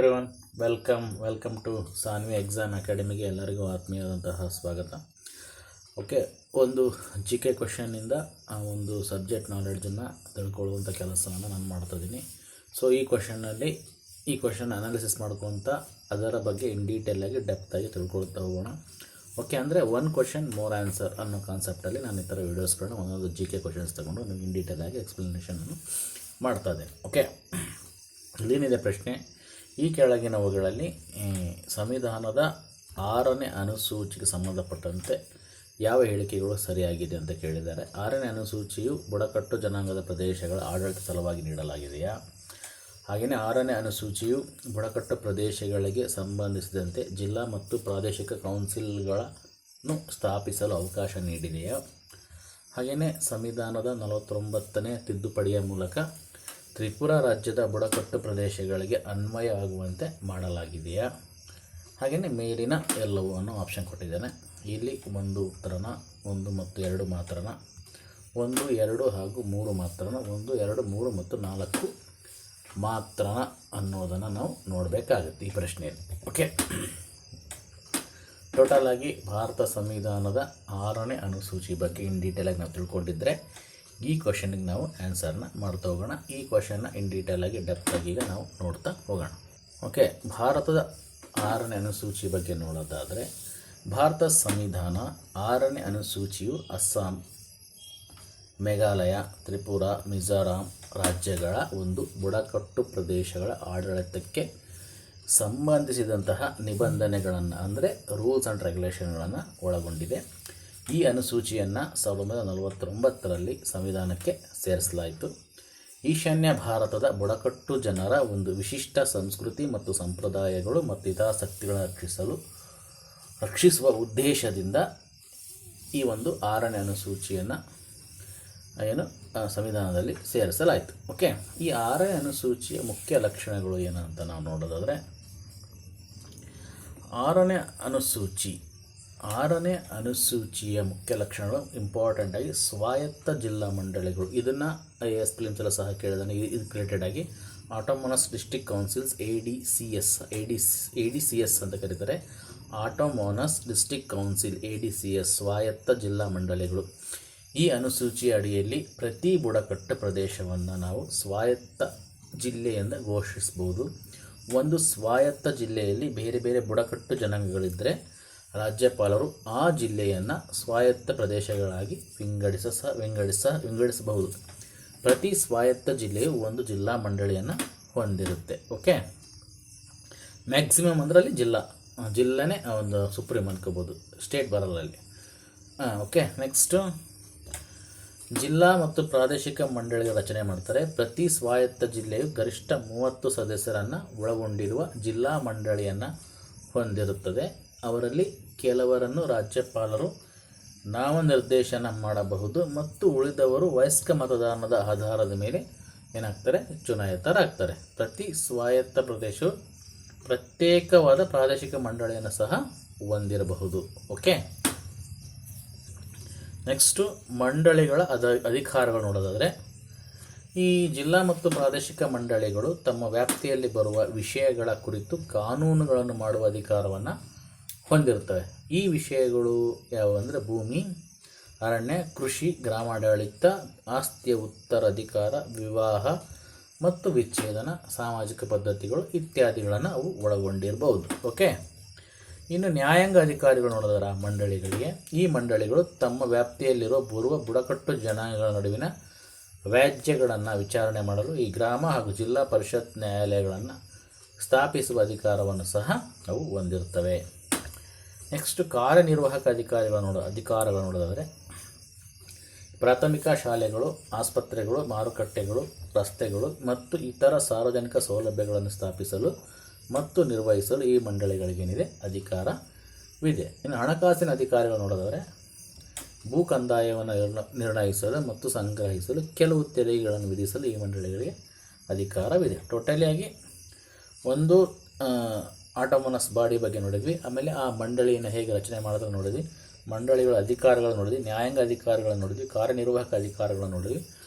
Everyone, welcome to Sanvi exam ಅಕಾಡೆಮಿಗೆ ಎಲ್ಲರಿಗೂ ಆತ್ಮೀಯವಾದಂತಹ ಸ್ವಾಗತ. ಓಕೆ, ಒಂದು ಜಿ ಕೆ ಕ್ವಶನ್ನಿಂದ ಆ ಒಂದು ಸಬ್ಜೆಕ್ಟ್ ನಾಲೆಡ್ಜನ್ನು ತಿಳ್ಕೊಳ್ಳುವಂಥ ಕೆಲಸವನ್ನು ನಾನು ಮಾಡ್ತಾಯಿದ್ದೀನಿ. ಸೊ ಈ ಕ್ವಶನ್ ಅನಾಲಿಸಿಸ್ ಮಾಡ್ಕೊತ ಅದರ ಬಗ್ಗೆ ಇನ್ ಡೀಟೇಲಾಗಿ ಡೆಪ್ತಾಗಿ ತಿಳ್ಕೊಳ್ತಾ ಹೋಗೋಣ. ಓಕೆ, ಅಂದರೆ ಒನ್ ಕ್ವಶನ್ ಮೋರ್ ಆನ್ಸರ್ ಅನ್ನೋ ಕಾನ್ಸೆಪ್ಟಲ್ಲಿ ನಾನು ಈ ಥರ ವೀಡಿಯೋಸ್ಗಳನ್ನ ಒಂದೊಂದು ಜಿ ಕೆ ಕ್ವಶನ್ಸ್ ತೊಗೊಂಡು ನಿಮ್ಗೆ ಇನ್ ಡೀಟೇಲಾಗಿ ಎಕ್ಸ್ಪ್ಲನೇಷನನ್ನು ಮಾಡ್ತಾಯಿದ್ದೇನೆ. ಓಕೆ, ಇಲ್ಲೇನಿದೆ ಪ್ರಶ್ನೆ, ಈ ಕೆಳಗಿನವುಗಳಲ್ಲಿ ಸಂವಿಧಾನದ 6ನೇ ಅನುಸೂಚಿಗೆ ಸಂಬಂಧಪಟ್ಟಂತೆ ಯಾವ ಹೇಳಿಕೆಗಳು ಸರಿಯಾಗಿದೆ ಅಂತ ಕೇಳಿದ್ದಾರೆ. 6ನೇ ಅನುಸೂಚಿಯು ಬುಡಕಟ್ಟು ಜನಾಂಗದ ಪ್ರದೇಶಗಳ ಆಡಳಿತ ಸಲುವಾಗಿ ನೀಡಲಾಗಿದೆಯಾ? ಹಾಗೆಯೇ 6ನೇ ಅನುಸೂಚಿಯು ಬುಡಕಟ್ಟು ಪ್ರದೇಶಗಳಿಗೆ ಸಂಬಂಧಿಸಿದಂತೆ ಜಿಲ್ಲಾ ಮತ್ತು ಪ್ರಾದೇಶಿಕ ಕೌನ್ಸಿಲ್ಗಳನ್ನು ಸ್ಥಾಪಿಸಲು ಅವಕಾಶ ನೀಡಿದೆಯಾ? ಹಾಗೆಯೇ ಸಂವಿಧಾನದ 49ನೇ ತಿದ್ದುಪಡಿಯ ಮೂಲಕ ತ್ರಿಪುರಾ ರಾಜ್ಯದ ಬುಡಕಟ್ಟು ಪ್ರದೇಶಗಳಿಗೆ ಅನ್ವಯ ಆಗುವಂತೆ ಮಾಡಲಾಗಿದೆಯಾ? ಹಾಗೆಯೇ ಮೇಲಿನ ಎಲ್ಲವೂ ಅನ್ನೋ ಆಪ್ಷನ್ ಕೊಟ್ಟಿದ್ದೇನೆ. ಇಲ್ಲಿ 1 ಉತ್ತರನ, 1 ಮತ್ತು 2 ಮಾತ್ರನ, 1, 2 ಹಾಗೂ 3 ಮಾತ್ರನ, 1, 2, 3 ಮತ್ತು 4 ಮಾತ್ರನ ಅನ್ನೋದನ್ನು ನಾವು ನೋಡಬೇಕಾಗುತ್ತೆ ಈ ಪ್ರಶ್ನೆಯಲ್ಲಿ. ಓಕೆ, ಟೋಟಲಾಗಿ ಭಾರತ ಸಂವಿಧಾನದ 6ನೇ ಅನುಸೂಚಿ ಬಗ್ಗೆ ಇನ್ ಡೀಟೇಲಾಗಿ ನಾವು ತಿಳ್ಕೊಂಡಿದ್ದರೆ ಈ ಕ್ವಶನಿಗೆ ನಾವು ಆನ್ಸರ್ನ ಮಾಡ್ತಾ ಹೋಗೋಣ. ಈ ಕ್ವಶನ್ನ ಇನ್ ಡೀಟೇಲಾಗಿ ಡೆಪ್ತಾಗಿ ಈಗ ನಾವು ನೋಡ್ತಾ ಹೋಗೋಣ. ಓಕೆ, ಭಾರತದ 6ನೇ ಅನುಸೂಚಿ ಬಗ್ಗೆ ನೋಡೋದಾದರೆ, ಭಾರತ ಸಂವಿಧಾನ 6ನೇ ಅನುಸೂಚಿಯು ಅಸ್ಸಾಂ, ಮೇಘಾಲಯ, ತ್ರಿಪುರಾ, ಮಿಜೋರಾಂ ರಾಜ್ಯಗಳ ಒಂದು ಬುಡಕಟ್ಟು ಪ್ರದೇಶಗಳ ಆಡಳಿತಕ್ಕೆ ಸಂಬಂಧಿಸಿದಂತಹ ನಿಬಂಧನೆಗಳನ್ನು, ಅಂದರೆ ರೂಲ್ಸ್ ಆ್ಯಂಡ್ ರೆಗ್ಯುಲೇಷನ್ಗಳನ್ನು ಒಳಗೊಂಡಿದೆ. ಈ ಅನುಸೂಚಿಯನ್ನು 1949ರಲ್ಲಿ ಸಂವಿಧಾನಕ್ಕೆ ಸೇರಿಸಲಾಯಿತು. ಈಶಾನ್ಯ ಭಾರತದ ಬುಡಕಟ್ಟು ಜನರ ಒಂದು ವಿಶಿಷ್ಟ ಸಂಸ್ಕೃತಿ ಮತ್ತು ಸಂಪ್ರದಾಯಗಳು ಮತ್ತು ಹಿತಾಸಕ್ತಿಗಳನ್ನು ರಕ್ಷಿಸುವ ಉದ್ದೇಶದಿಂದ ಈ ಒಂದು 6ನೇ ಅನುಸೂಚಿಯನ್ನು ಸಂವಿಧಾನದಲ್ಲಿ ಸೇರಿಸಲಾಯಿತು. ಓಕೆ, ಈ 6ನೇ ಅನುಸೂಚಿಯ ಮುಖ್ಯ ಲಕ್ಷಣಗಳು ಏನಂತ ನಾವು ನೋಡೋದಾದರೆ, 6ನೇ ಅನುಸೂಚಿಯ ಮುಖ್ಯ ಲಕ್ಷಣಗಳು ಇಂಪಾರ್ಟೆಂಟಾಗಿ ಸ್ವಾಯತ್ತ ಜಿಲ್ಲಾ ಮಂಡಳಿಗಳು. ಇದನ್ನು IAS ಪ್ರಿಲಿಮ್ಸ್ ಎಲ್ಲ ಸಹ ಕೇಳಿದಾನೆ. ಇದು ರಿಲೇಟೆಡಾಗಿ ಆಟೋಮೋನಸ್ ಡಿಸ್ಟ್ರಿಕ್ಟ್ ಕೌನ್ಸಿಲ್ಸ್ ADCS ಅಂತ ಕರೀತಾರೆ. ಆಟೋಮೋನಸ್ ಡಿಸ್ಟ್ರಿಕ್ಟ್ ಕೌನ್ಸಿಲ್ ADCS ಸ್ವಾಯತ್ತ ಜಿಲ್ಲಾ ಮಂಡಳಿಗಳು. ಈ ಅನುಸೂಚಿಯ ಅಡಿಯಲ್ಲಿ ಪ್ರತಿ ಬುಡಕಟ್ಟು ಪ್ರದೇಶವನ್ನು ನಾವು ಸ್ವಾಯತ್ತ ಜಿಲ್ಲೆಯಿಂದ ಘೋಷಿಸಬಹುದು. ಒಂದು ಸ್ವಾಯತ್ತ ಜಿಲ್ಲೆಯಲ್ಲಿ ಬೇರೆ ಬೇರೆ ಬುಡಕಟ್ಟು ಜನಾಂಗಗಳಿದ್ದರೆ ರಾಜ್ಯಪಾಲರು ಆ ಜಿಲ್ಲೆಯನ್ನು ಸ್ವಾಯತ್ತ ಪ್ರದೇಶಗಳಾಗಿ ವಿಂಗಡಿಸಬಹುದು. ಪ್ರತಿ ಸ್ವಾಯತ್ತ ಜಿಲ್ಲೆಯು ಒಂದು ಜಿಲ್ಲಾ ಮಂಡಳಿಯನ್ನು ಹೊಂದಿರುತ್ತೆ. ಓಕೆ, ಮ್ಯಾಕ್ಸಿಮಮ್ ಅಂದರೆ ಅಲ್ಲಿ ಜಿಲ್ಲೆನೇ ಒಂದು ಸುಪ್ರೀಂ ಅನ್ಕೋಬೋದು, ಸ್ಟೇಟ್ ಬರಲ್ಲ ಅಲ್ಲಿ. ಓಕೆ, ನೆಕ್ಸ್ಟು ಜಿಲ್ಲಾ ಮತ್ತು ಪ್ರಾದೇಶಿಕ ಮಂಡಳಿಗಳ ರಚನೆ ಮಾಡ್ತಾರೆ. ಪ್ರತಿ ಸ್ವಾಯತ್ತ ಜಿಲ್ಲೆಯು ಗರಿಷ್ಠ 30 ಸದಸ್ಯರನ್ನು ಒಳಗೊಂಡಿರುವ ಜಿಲ್ಲಾ ಮಂಡಳಿಯನ್ನು ಹೊಂದಿರುತ್ತದೆ. ಅವರಲ್ಲಿ ಕೆಲವರನ್ನು ರಾಜ್ಯಪಾಲರು ನಾಮನಿರ್ದೇಶನ ಮಾಡಬಹುದು ಮತ್ತು ಉಳಿದವರು ವಯಸ್ಕ ಮತದಾನದ ಆಧಾರದ ಮೇಲೆ ಚುನಾಯಿತರಾಗ್ತಾರೆ. ಪ್ರತಿ ಸ್ವಾಯತ್ತ ಪ್ರದೇಶವು ಪ್ರತ್ಯೇಕವಾದ ಪ್ರಾದೇಶಿಕ ಮಂಡಳಿಯನ್ನು ಸಹ ಹೊಂದಿರಬಹುದು. ಓಕೆ, ನೆಕ್ಸ್ಟು ಮಂಡಳಿಗಳ ಅಧಿಕಾರಗಳು ನೋಡೋದಾದರೆ, ಈ ಜಿಲ್ಲಾ ಮತ್ತು ಪ್ರಾದೇಶಿಕ ಮಂಡಳಿಗಳು ತಮ್ಮ ವ್ಯಾಪ್ತಿಯಲ್ಲಿ ಬರುವ ವಿಷಯಗಳ ಕುರಿತು ಕಾನೂನುಗಳನ್ನು ಮಾಡುವ ಅಧಿಕಾರವನ್ನು ಹೊಂದಿರ್ತವೆ. ಈ ವಿಷಯಗಳು ಯಾವುವು ಅಂದರೆ ಭೂಮಿ, ಅರಣ್ಯ, ಕೃಷಿ, ಗ್ರಾಮಾಡಳಿತ, ಆಸ್ತಿಯ ಉತ್ತರಾಧಿಕಾರ, ವಿವಾಹ ಮತ್ತು ವಿಚ್ಛೇದನ, ಸಾಮಾಜಿಕ ಪದ್ಧತಿಗಳು ಇತ್ಯಾದಿಗಳನ್ನು ಅವು ಒಳಗೊಂಡಿರಬಹುದು. ಓಕೆ, ಇನ್ನು ನ್ಯಾಯಾಂಗ ಅಧಿಕಾರಿಗಳು ನೋಡಿದರೆ ಮಂಡಳಿಗಳಿಗೆ, ಈ ಮಂಡಳಿಗಳು ತಮ್ಮ ವ್ಯಾಪ್ತಿಯಲ್ಲಿರುವ ಬುಡಕಟ್ಟು ಜನಾಂಗಗಳ ನಡುವಿನ ವ್ಯಾಜ್ಯಗಳನ್ನು ವಿಚಾರಣೆ ಮಾಡಲು ಈ ಗ್ರಾಮ ಹಾಗೂ ಜಿಲ್ಲಾ ಪರಿಷತ್ ನ್ಯಾಯಾಲಯಗಳನ್ನು ಸ್ಥಾಪಿಸುವ ಅಧಿಕಾರವನ್ನು ಸಹ ಅವು ಹೊಂದಿರ್ತವೆ. ನೆಕ್ಸ್ಟ್ ಕಾರ್ಯನಿರ್ವಾಹಕ ಅಧಿಕಾರಗಳು ನೋಡೋದಾದರೆ, ಪ್ರಾಥಮಿಕ ಶಾಲೆಗಳು, ಆಸ್ಪತ್ರೆಗಳು, ಮಾರುಕಟ್ಟೆಗಳು, ರಸ್ತೆಗಳು ಮತ್ತು ಇತರ ಸಾರ್ವಜನಿಕ ಸೌಲಭ್ಯಗಳನ್ನು ಸ್ಥಾಪಿಸಲು ಮತ್ತು ನಿರ್ವಹಿಸಲು ಈ ಮಂಡಳಿಗಳಿಗೇನಿದೆ ಅಧಿಕಾರವಿದೆ. ಇನ್ನು ಹಣಕಾಸಿನ ಅಧಿಕಾರಿಗಳು ನೋಡೋದಾದರೆ, ಭೂ ಕಂದಾಯವನ್ನು ನಿರ್ಣಯಿಸಲು ಮತ್ತು ಸಂಗ್ರಹಿಸಲು ಕೆಲವು ತೆರಿಗೆಗಳನ್ನು ವಿಧಿಸಲು ಈ ಮಂಡಳಿಗಳಿಗೆ ಅಧಿಕಾರವಿದೆ. ಟೋಟಲಿಯಾಗಿ ಒಂದು ಆಟೋಮೋನಸ್ ಬಾಡಿ ಬಗ್ಗೆ ನೋಡಿದ್ವಿ, ಆಮೇಲೆ ಆ ಮಂಡಳಿಯನ್ನು ಹೇಗೆ ರಚನೆ ಮಾಡೋದನ್ನು ನೋಡಿದ್ವಿ, ಮಂಡಳಿಗಳ ಅಧಿಕಾರಗಳನ್ನು ನೋಡಿದ್ವಿ, ನ್ಯಾಯಾಂಗ ಅಧಿಕಾರಗಳನ್ನು ನೋಡಿದ್ವಿ, ಕಾರ್ಯನಿರ್ವಾಹಕ ಅಧಿಕಾರಗಳನ್ನು ನೋಡಿದ್ವಿ,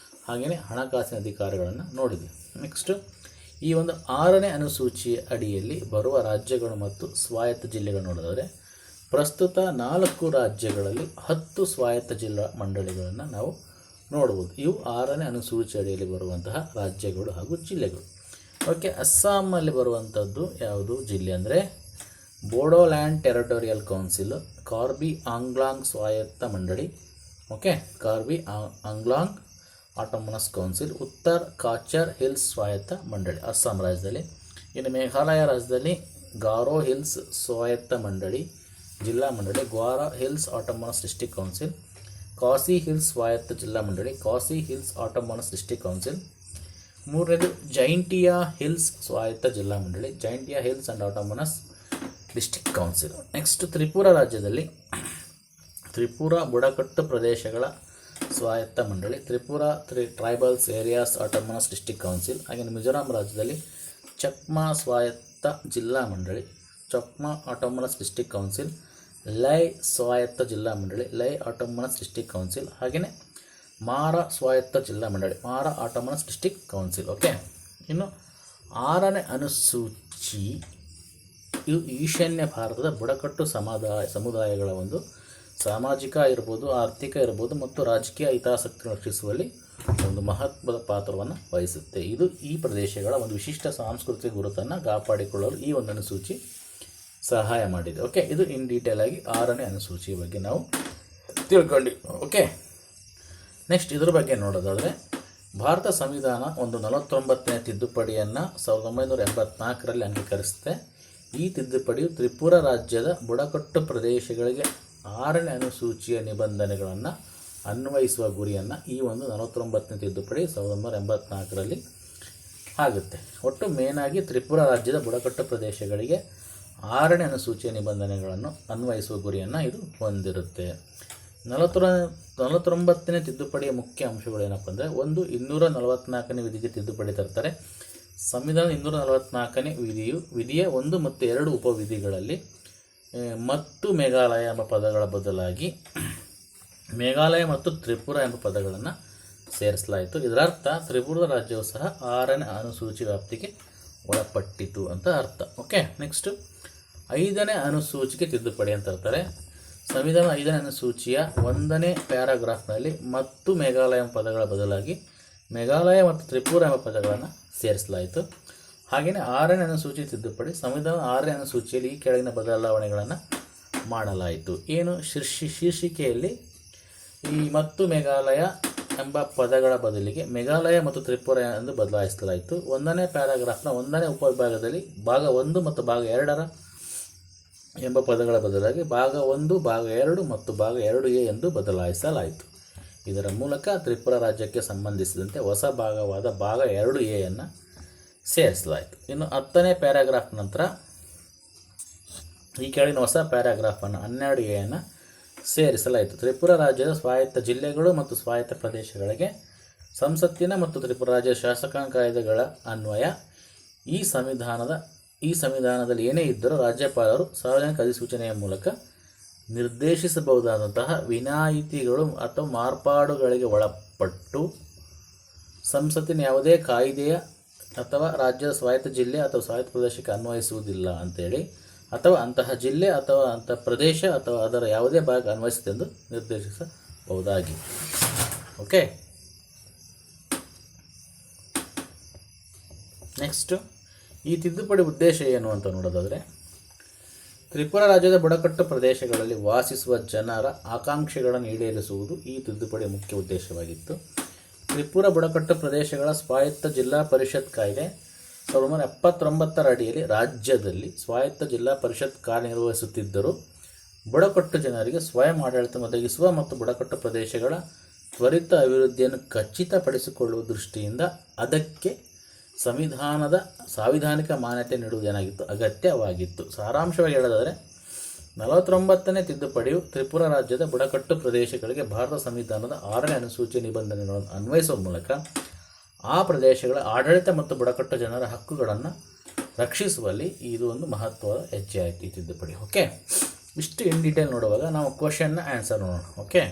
ಹಾಗೆಯೇ ಹಣಕಾಸಿನ ಅಧಿಕಾರಗಳನ್ನು ನೋಡಿದ್ವಿ. ನೆಕ್ಸ್ಟು ಈ ಒಂದು 6ನೇ ಅನುಸೂಚಿಯ ಅಡಿಯಲ್ಲಿ ಬರುವ ರಾಜ್ಯಗಳು ಮತ್ತು ಸ್ವಾಯತ್ತ ಜಿಲ್ಲೆಗಳು ನೋಡೋದಾದರೆ ಪ್ರಸ್ತುತ 4 ರಾಜ್ಯಗಳಲ್ಲಿ 10 ಸ್ವಾಯತ್ತ ಜಿಲ್ಲಾ ಮಂಡಳಿಗಳನ್ನು ನಾವು ನೋಡ್ಬೋದು. ಇವು 6ನೇ ಅನುಸೂಚಿ ಅಡಿಯಲ್ಲಿ ಬರುವಂತಹ ರಾಜ್ಯಗಳು ಹಾಗೂ ಜಿಲ್ಲೆಗಳು. ಓಕೆ, ಅಸ್ಸಾಮಲ್ಲಿ ಬರುವಂಥದ್ದು ಯಾವುದು ಜಿಲ್ಲೆ ಅಂದರೆ ಬೋಡೋಲ್ಯಾಂಡ್ ಟೆರಿಟೋರಿಯಲ್ ಕೌನ್ಸಿಲ್, ಕಾರ್ಬಿ ಆಂಗ್ಲಾಂಗ್ ಸ್ವಾಯತ್ತ ಮಂಡಳಿ, okay, Karbi Anglong autonomous council, Uttar Cachar hills ಸ್ವಾಯತ್ತ ಮಂಡಳಿ ಅಸ್ಸಾಂ ರಾಜ್ಯದಲ್ಲಿ. ಇನ್ನು ಮೇಘಾಲಯ ರಾಜ್ಯದಲ್ಲಿ ಗಾರೋ ಹಿಲ್ಸ್ ಸ್ವಾಯತ್ತ ಮಂಡಳಿ ಜಿಲ್ಲಾ ಮಂಡಳಿ, Garo hills autonomous district council, Khasi hills ಸ್ವಾಯತ್ತ ಜಿಲ್ಲಾ ಮಂಡಳಿ, Khasi hills autonomous district council. ಮೂರನೇದು ಜೈಂಟಿಯಾ ಹಿಲ್ಸ್ ಸ್ವಾಯತ್ತ ಜಿಲ್ಲಾ ಮಂಡಳಿ, Jaintia hills and autonomous district council. Next Tripura ರಾಜ್ಯದಲ್ಲಿ ತ್ರಿಪುರಾ ಬುಡಕಟ್ಟು ಪ್ರದೇಶಗಳ ಸ್ವಾಯತ್ತ ಮಂಡಳಿ, Tripura tribals areas autonomous district council. ಹಾಗೆ ಮಿಜೋರಾಂ ರಾಜ್ಯದಲ್ಲಿ ಚಕ್ಮಾ ಸ್ವಾಯತ್ತ ಜಿಲ್ಲಾ ಮಂಡಳಿ, ಚಕ್ಮಾ ಆಟೋಮನಸ್ ಡಿಸ್ಟ್ರಿಕ್ಟ್ ಕೌನ್ಸಿಲ್, ಲೈ ಸ್ವಾಯತ್ತ ಜಿಲ್ಲಾ ಮಂಡಳಿ, ಲೈ ಆಟೋಮನಸ್ ಡಿಸ್ಟ್ರಿಕ್ಟ್ ಕೌನ್ಸಿಲ್. ಹಾಗೆಯೇ ಮಾರ ಸ್ವಾಯತ್ತ ಜಿಲ್ಲಾ ಮಂಡಳಿ, ಮಾರ ಆಟೋಮನಸ್ ಡಿಸ್ಟ್ರಿಕ್ಟ್ ಕೌನ್ಸಿಲ್. ಓಕೆ, ಇನ್ನು 6ನೇ ಅನುಸೂಚಿ ಇದು ಈಶಾನ್ಯ ಭಾರತದ ಬುಡಕಟ್ಟು ಸಮುದಾಯಗಳ ಒಂದು ಸಾಮಾಜಿಕ ಇರ್ಬೋದು, ಆರ್ಥಿಕ ಇರ್ಬೋದು ಮತ್ತು ರಾಜಕೀಯ ಹಿತಾಸಕ್ತಿ ರಕ್ಷಿಸುವಲ್ಲಿ ಒಂದು ಮಹತ್ವದ ಪಾತ್ರವನ್ನು ವಹಿಸುತ್ತೆ. ಇದು ಈ ಪ್ರದೇಶಗಳ ಒಂದು ವಿಶಿಷ್ಟ ಸಾಂಸ್ಕೃತಿಕ ಗುರುತನ್ನು ಕಾಪಾಡಿಕೊಳ್ಳಲು ಈ ಒಂದು ಅನುಸೂಚಿ ಸಹಾಯ ಮಾಡಿದೆ. ಓಕೆ, ಇದು ಇನ್ ಡೀಟೇಲ್ ಆಗಿ 6ನೇ ಅನುಸೂಚಿಯ ಬಗ್ಗೆ ನಾವು ತಿಳ್ಕೊಂಡು. ಓಕೆ, ನೆಕ್ಸ್ಟ್ ಇದ್ರ ಬಗ್ಗೆ ನೋಡೋದಾದರೆ ಭಾರತ ಸಂವಿಧಾನ ಒಂದು 49ನೇ ತಿದ್ದುಪಡಿಯನ್ನು 1984ರಲ್ಲಿ ಅಂಗೀಕರಿಸುತ್ತೆ. ಈ ತಿದ್ದುಪಡಿಯು ತ್ರಿಪುರಾ ರಾಜ್ಯದ ಬುಡಕಟ್ಟು ಪ್ರದೇಶಗಳಿಗೆ 6ನೇ ಅನುಸೂಚಿಯ ನಿಬಂಧನೆಗಳನ್ನು ಅನ್ವಯಿಸುವ ಗುರಿಯನ್ನು ಈ ಒಂದು 49ನೇ ತಿದ್ದುಪಡಿ 1984ರಲ್ಲಿ ಆಗುತ್ತೆ. ಒಟ್ಟು ಮೇನಾಗಿ ತ್ರಿಪುರಾ ರಾಜ್ಯದ ಬುಡಕಟ್ಟು ಪ್ರದೇಶಗಳಿಗೆ 6ನೇ ಅನುಸೂಚಿಯ ನಿಬಂಧನೆಗಳನ್ನು ಅನ್ವಯಿಸುವ ಗುರಿಯನ್ನು ಇದು ಹೊಂದಿರುತ್ತೆ. 49ನೇ ತಿದ್ದುಪಡಿಯ ಮುಖ್ಯ ಅಂಶಗಳು ಏನಪ್ಪ ಅಂದರೆ, 244ನೇ ವಿಧಿಗೆ ತಿದ್ದುಪಡಿ ತರ್ತಾರೆ. ಸಂವಿಧಾನ 244ನೇ ವಿಧಿಯ 1 ಮತ್ತು 2 ಉಪವಿಧಿಗಳಲ್ಲಿ ಮತ್ತು ಮೇಘಾಲಯ ಎಂಬ ಪದಗಳ ಬದಲಾಗಿ ಮೇಘಾಲಯ ಮತ್ತು ತ್ರಿಪುರ ಎಂಬ ಪದಗಳನ್ನು ಸೇರಿಸಲಾಯಿತು. ಇದರರ್ಥ ತ್ರಿಪುರಾ ರಾಜ್ಯವು ಸಹ 6ನೇ ಅನುಸೂಚಿ ವ್ಯಾಪ್ತಿಗೆ ಒಳಪಟ್ಟಿತು ಅಂತ ಅರ್ಥ. ಓಕೆ, ನೆಕ್ಸ್ಟ್ 5ನೇ ಅನುಸೂಚಿಗೆ ತಿದ್ದುಪಡಿ ಅಂತ ಇರ್ತಾರೆ. ಸಂವಿಧಾನ 5ನೇ ಅನುಸೂಚಿಯ 1ನೇ ಪ್ಯಾರಾಗ್ರಾಫ್ನಲ್ಲಿ ಮತ್ತು ಮೇಘಾಲಯ ಎಂಬ ಪದಗಳ ಬದಲಾಗಿ ಮೇಘಾಲಯ ಮತ್ತು ತ್ರಿಪುರ ಎಂಬ ಪದಗಳನ್ನು ಸೇರಿಸಲಾಯಿತು. ಹಾಗೆಯೇ 6ನೇ ಅನುಸೂಚಿ ತಿದ್ದುಪಡಿ ಸಂವಿಧಾನ 6ನೇ ಅನುಸೂಚಿಯಲ್ಲಿ ಈ ಕೆಳಗಿನ ಬದಲಾವಣೆಗಳನ್ನು ಮಾಡಲಾಯಿತು. ಏನು ಶೀರ್ಷಿಕೆಯಲ್ಲಿ ಈ ಮತ್ತು ಮೇಘಾಲಯ ಎಂಬ ಪದಗಳ ಬದಲಿಗೆ ಮೇಘಾಲಯ ಮತ್ತು ತ್ರಿಪುರ ಎಂದು ಬದಲಾಯಿಸಲಾಯಿತು. 1ನೇ ಪ್ಯಾರಾಗ್ರಾಫ್ನ 1ನೇ ಉಪವಿಭಾಗದಲ್ಲಿ ಭಾಗ 1 ಮತ್ತು ಭಾಗ 2 ಎಂಬ ಪದಗಳ ಬದಲಾಗಿ ಭಾಗ 1, ಭಾಗ 2 ಮತ್ತು ಭಾಗ 2A ಎಂದು ಬದಲಾಯಿಸಲಾಯಿತು. ಇದರ ಮೂಲಕ ತ್ರಿಪುರಾ ರಾಜ್ಯಕ್ಕೆ ಸಂಬಂಧಿಸಿದಂತೆ ಹೊಸ ಭಾಗವಾದ ಭಾಗ 2Aಯನ್ನು ಸೇರಿಸಲಾಯಿತು. ಇನ್ನು 10ನೇ ಪ್ಯಾರಾಗ್ರಾಫ್ ನಂತರ ಈ ಕೆಳಗಿನ ಹೊಸ ಪ್ಯಾರಾಗ್ರಾಫನ್ನು 12Aಯನ್ನು ಸೇರಿಸಲಾಯಿತು. ತ್ರಿಪುರಾ ರಾಜ್ಯದ ಸ್ವಾಯತ್ತ ಜಿಲ್ಲೆಗಳು ಮತ್ತು ಸ್ವಾಯತ್ತ ಪ್ರದೇಶಗಳಿಗೆ ಸಂಸತ್ತಿನ ಮತ್ತು ತ್ರಿಪುರಾ ರಾಜ್ಯದ ಶಾಸಕಾಂಗ ಕಾಯ್ದೆಗಳ ಅನ್ವಯ ಈ ಸಂವಿಧಾನದಲ್ಲಿ ಏನೇ ಇದ್ದರೂ ರಾಜ್ಯಪಾಲರು ಸಾರ್ವಜನಿಕ ಅಧಿಸೂಚನೆಯ ಮೂಲಕ ನಿರ್ದೇಶಿಸಬಹುದಾದಂತಹ ವಿನಾಯಿತಿಗಳು ಅಥವಾ ಮಾರ್ಪಾಡುಗಳಿಗೆ ಒಳಪಟ್ಟು ಸಂಸತ್ತಿನ ಯಾವುದೇ ಕಾಯ್ದೆಯ ಅಥವಾ ರಾಜ್ಯದ ಸ್ವಾಯತ್ತ ಜಿಲ್ಲೆ ಅಥವಾ ಸ್ವಾಯತ್ತ ಪ್ರದೇಶಕ್ಕೆ ಅನ್ವಯಿಸುವುದಿಲ್ಲ ಅಂತೇಳಿ, ಅಥವಾ ಅಂತಹ ಜಿಲ್ಲೆ ಅಥವಾ ಅಂತಹ ಪ್ರದೇಶ ಅಥವಾ ಅದರ ಯಾವುದೇ ಭಾಗ ಅನ್ವಯಿಸುತ್ತೆಂದು ನಿರ್ದೇಶಿಸಬಹುದಾಗಿ. ಓಕೆ, ನೆಕ್ಸ್ಟು ಈ ತಿದ್ದುಪಡಿ ಉದ್ದೇಶ ಏನು ಅಂತ ನೋಡೋದಾದರೆ, ತ್ರಿಪುರಾ ರಾಜ್ಯದ ಬುಡಕಟ್ಟು ಪ್ರದೇಶಗಳಲ್ಲಿ ವಾಸಿಸುವ ಜನರ ಆಕಾಂಕ್ಷೆಗಳನ್ನು ಈಡೇರಿಸುವುದು ಈ ತಿದ್ದುಪಡಿಯ ಮುಖ್ಯ ಉದ್ದೇಶವಾಗಿತ್ತು. ತ್ರಿಪುರಾ ಬುಡಕಟ್ಟು ಪ್ರದೇಶಗಳ ಸ್ವಾಯತ್ತ ಜಿಲ್ಲಾ ಪರಿಷತ್ ಕಾಯ್ದೆ 1979ರ ಅಡಿಯಲ್ಲಿ ರಾಜ್ಯದಲ್ಲಿ ಸ್ವಾಯತ್ತ ಜಿಲ್ಲಾ ಪರಿಷತ್ ಕಾರ್ಯನಿರ್ವಹಿಸುತ್ತಿದ್ದರೂ ಬುಡಕಟ್ಟು ಜನರಿಗೆ ಸ್ವಯಂ ಆಡಳಿತ ಒದಗಿಸುವ ಮತ್ತು ಬುಡಕಟ್ಟು ಪ್ರದೇಶಗಳ ತ್ವರಿತ ಅಭಿವೃದ್ಧಿಯನ್ನು ಖಚಿತಪಡಿಸಿಕೊಳ್ಳುವ ದೃಷ್ಟಿಯಿಂದ ಅದಕ್ಕೆ ಸಾಂವಿಧಾನಿಕ ಮಾನ್ಯತೆ ನೀಡುವುದೇನಾಗಿತ್ತು, ಅಗತ್ಯವಾಗಿತ್ತು. ಸಾರಾಂಶವಾಗಿ ಹೇಳೋದಾದರೆ 49ನೇ ತಿದ್ದುಪಡಿಯು ತ್ರಿಪುರಾ ರಾಜ್ಯದ ಬುಡಕಟ್ಟು ಪ್ರದೇಶಗಳಿಗೆ ಭಾರತ ಸಂವಿಧಾನದ 6ನೇ ಅನುಸೂಚಿಯ ನಿಬಂಧನೆಗಳನ್ನು ಅನ್ವಯಿಸುವ ಮೂಲಕ ಆ ಪ್ರದೇಶಗಳ ಆಡಳಿತ ಮತ್ತು ಬುಡಕಟ್ಟು ಜನರ ಹಕ್ಕುಗಳನ್ನು ರಕ್ಷಿಸುವಲ್ಲಿ ಇದು ಒಂದು ಮಹತ್ವದ ಹೆಜ್ಜೆ ಆಯಿತು ಈ ತಿದ್ದುಪಡಿ. ಓಕೆ, ಇಷ್ಟು ಇನ್ ಡೀಟೇಲ್ ನೋಡುವಾಗ ನಾವು ಕ್ವಶನ್ನ ಆನ್ಸರ್ ನೋಡೋಣ. ಓಕೆ,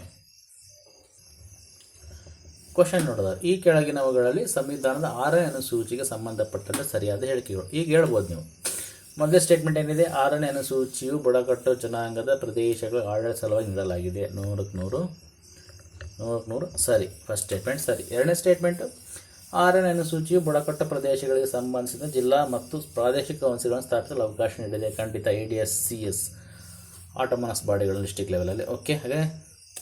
ಕ್ವಶನ್ ನೋಡೋದಾದ್ರೆ ಈ ಕೆಳಗಿನವುಗಳಲ್ಲಿ ಸಂವಿಧಾನದ 6ನೇ ಅನುಸೂಚಿಗೆ ಸಂಬಂಧಪಟ್ಟಂತೆ ಸರಿಯಾದ ಹೇಳಿಕೆಗಳು. ಈಗ ಹೇಳ್ಬೋದು ನೀವು. ಮೊದಲೇ ಸ್ಟೇಟ್ಮೆಂಟ್ ಏನಿದೆ, 6ನೇ ಅನುಸೂಚಿಯು ಬುಡಕಟ್ಟು ಜನಾಂಗದ ಪ್ರದೇಶಗಳ ಆಡಳಿತ ಸಲುವಾಗಿ ನೀಡಲಾಗಿದೆ. 100 ಸರಿ. ಫಸ್ಟ್ ಸ್ಟೇಟ್ಮೆಂಟ್ ಸರಿ. ಎರಡನೇ ಸ್ಟೇಟ್ಮೆಂಟು, 6ನೇ ಅನುಸೂಚಿಯು ಬುಡಕಟ್ಟು ಪ್ರದೇಶಗಳಿಗೆ ಸಂಬಂಧಿಸಿದ ಜಿಲ್ಲಾ ಮತ್ತು ಪ್ರಾದೇಶಿಕ ಕೌನ್ಸಿಲ್ಗಳನ್ನು ಸ್ಥಾಪಿಸಲು ಅವಕಾಶ ನೀಡಿದೆ. ಖಂಡಿತ. ADS CS ಆಟೋಮನಸ್ ಬಾಡಿಗಳು ಡಿಸ್ಟಿಕ್ ಲೆವೆಲಲ್ಲಿ. ಓಕೆ. ಹಾಗೆ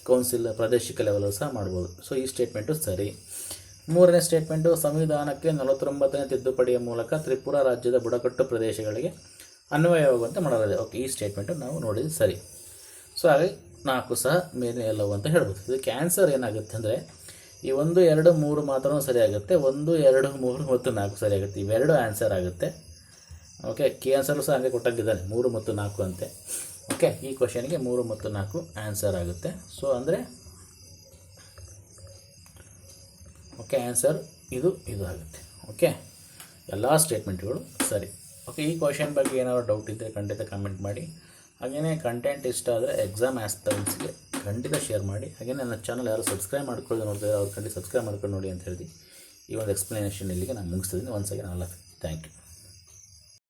ಕೌನ್ಸಿಲ್ ಪ್ರಾದೇಶಿಕ ಲೆವೆಲಲ್ಲಿ ಸಹ ಮಾಡ್ಬೋದು. ಸೊ ಈ ಸ್ಟೇಟ್ಮೆಂಟು ಸರಿ. ಮೂರನೇ ಸ್ಟೇಟ್ಮೆಂಟು, ಸಂವಿಧಾನಕ್ಕೆ 49ನೇ ತಿದ್ದುಪಡಿಯ ಮೂಲಕ ತ್ರಿಪುರ ರಾಜ್ಯದ ಬುಡಕಟ್ಟು ಪ್ರದೇಶಗಳಿಗೆ ಅನ್ವಯವಾಗುವಂತೆ ಮಾಡಲಾಗಿದೆ. ಓಕೆ, ಈ ಸ್ಟೇಟ್ಮೆಂಟು ನಾವು ನೋಡಿದ್ದು ಸರಿ. ಸೊ ಹಾಗೆ 4 ಸಹ ಮೇಲೆ ಎಲ್ಲವೂ ಅಂತ ಹೇಳ್ಬೋದು. ಇದಕ್ಕೆ ಆನ್ಸರ್ ಏನಾಗುತ್ತೆ ಅಂದರೆ ಈ 1, 2, 3 ಮಾತ್ರ ಸರಿಯಾಗುತ್ತೆ. 1, 2, 3 ಮತ್ತು 4 ಸರಿಯಾಗುತ್ತೆ. ಇವೆರಡು ಆನ್ಸರ್ ಆಗುತ್ತೆ. ಓಕೆ, ಕೆ ಆನ್ಸರು ಸಹ ಹಾಗೆ ಕೊಟ್ಟಾಗಿದ್ದಾನೆ 3 ಮತ್ತು 4 ಅಂತೆ. ಓಕೆ, ಈ ಕ್ವಶನ್ಗೆ 3 ಮತ್ತು 4 ಆನ್ಸರ್ ಆಗುತ್ತೆ. ಸೊ ಅಂದರೆ ಓಕೆ, ಆನ್ಸರ್ ಇದು ಆಗುತ್ತೆ. ಓಕೆ, ಎಲ್ಲ ಸ್ಟೇಟ್ಮೆಂಟ್ಗಳು ಸರಿ. ಓಕೆ, ಈ ಕ್ವಶನ್ ಬಗ್ಗೆ ಏನಾದರೂ ಡೌಟ್ ಇದ್ದರೆ ಖಂಡಿತ ಕಮೆಂಟ್ ಮಾಡಿ. ಹಾಗೆಯೇ ಕಂಟೆಂಟ್ ಇಷ್ಟ ಆದರೆ ಎಕ್ಸಾಮ್ ಆಸ್ಪಿರೆಂಟ್ಸ್ಗೆ ಖಂಡಿತ ಶೇರ್ ಮಾಡಿ. ಹಾಗೆ ನನ್ನ ಚಾನಲ್ ಯಾರು ಸಬ್ಸ್ಕ್ರೈಬ್ ಮಾಡ್ಕೊಳ್ಳೋದು ನೋಡ್ತಾರೆ ಅವ್ರು ಖಂಡಿತ ಸಬ್ಸ್ಕ್ರೈಬ್ ಮಾಡ್ಕೊಂಡು ನೋಡಿ ಅಂತ ಹೇಳಿ ಈ ಒಂದು ಎಕ್ಸ್ಪ್ಲನೇಷನ್ ಇಲ್ಲಿಗೆ ನಾನು ಮುಗಿಸ್ತಿದ್ದೀನಿ. Once again all of thank you.